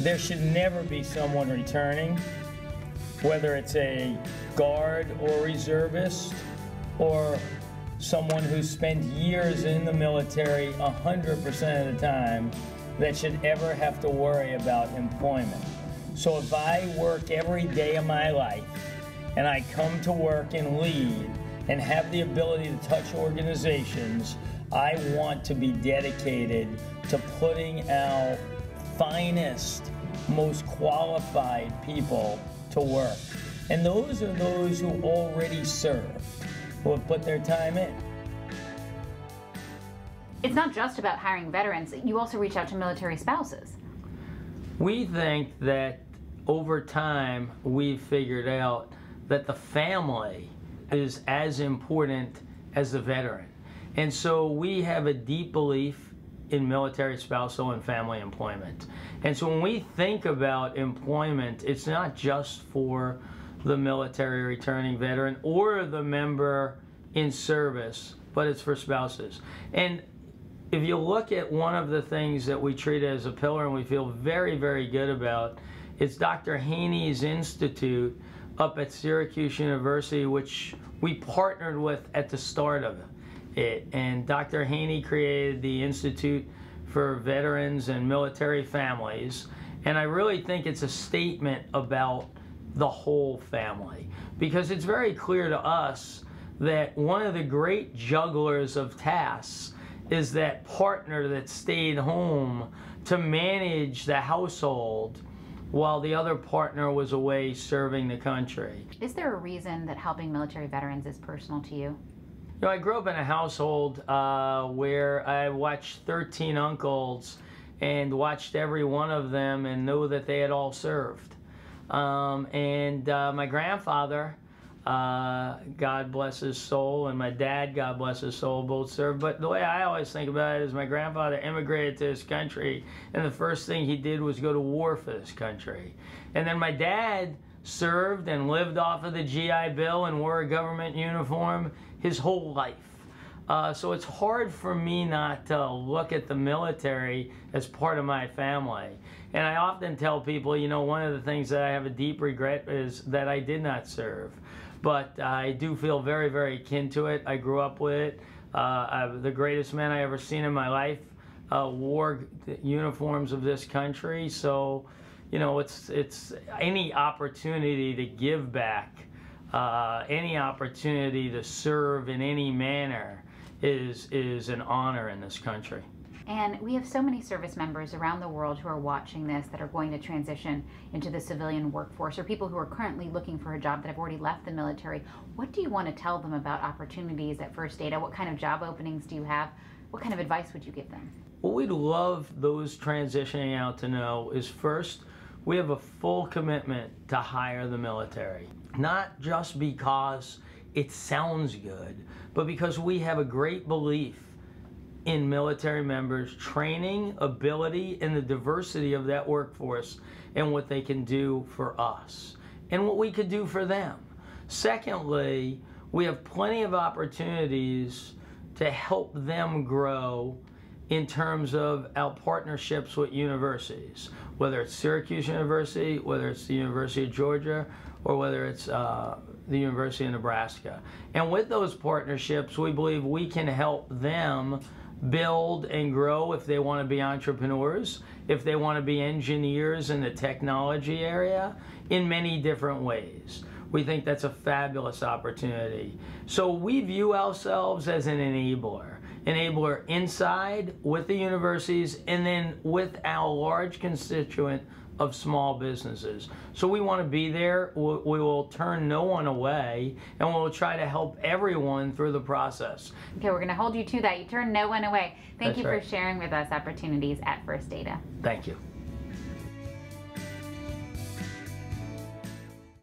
there should never be someone returning, whether it's a guard or reservist or someone who spent years in the military 100% of the time, that should ever have to worry about employment. So if I work every day of my life and I come to work and lead and have the ability to touch organizations, I want to be dedicated to putting our finest, most qualified people to work. And those are those who already served, who have put their time in. It's not just about hiring veterans. You also reach out to military spouses. We think that over time we've figured out that the family is as important as the veteran. And so we have a deep belief in military spousal and family employment. And so when we think about employment, it's not just for the military returning veteran or the member in service, but it's for spouses. And if you look at one of the things that we treat as a pillar and we feel very, very good about, it's Dr. Haney's Institute up at Syracuse University, which we partnered with at the start of it. And Dr. Haney created the Institute for Veterans and Military Families. And I really think it's a statement about the whole family, because it's very clear to us that one of the great jugglers of tasks is that partner that stayed home to manage the household while the other partner was away serving the country. Is there a reason that helping military veterans is personal to you? You know, I grew up in a household where I watched 13 uncles and watched every one of them and knew that they had all served. My grandfather, God bless his soul, and my dad, God bless his soul, both served. But the way I always think about it is my grandfather immigrated to this country, and the first thing he did was go to war for this country. And then my dad served and lived off of the GI Bill and wore a government uniform his whole life. So it's hard for me not to look at the military as part of my family. And I often tell people, you know, one of the things that I have a deep regret is that I did not serve. But I do feel very, very kin to it. I grew up with it. The greatest men I ever seen in my life wore the uniforms of this country. So, you know, it's any opportunity to give back, any opportunity to serve in any manner is an honor in this country. And we have so many service members around the world who are watching this that are going to transition into the civilian workforce, or people who are currently looking for a job that have already left the military. What do you want to tell them about opportunities at First Data? What kind of job openings do you have? What kind of advice would you give them? What we'd love those transitioning out to know is, first, we have a full commitment to hire the military. Not just because it sounds good, but because we have a great belief in military members' training, ability, and the diversity of that workforce and what they can do for us and what we could do for them. Secondly, we have plenty of opportunities to help them grow in terms of our partnerships with universities, whether it's Syracuse University, whether it's the University of Georgia, or whether it's the University of Nebraska. And with those partnerships, we believe we can help them build and grow if they want to be entrepreneurs, if they want to be engineers in the technology area, in many different ways. We think that's a fabulous opportunity. So we view ourselves as an enabler. Enabler inside with the universities and then with our large constituent of small businesses. So we want to be there. We will turn no one away, and we'll try to help everyone through the process. Okay, we're going to hold you to that. You turn no one away. Thank That's you right. for sharing with us opportunities at First Data. Thank you.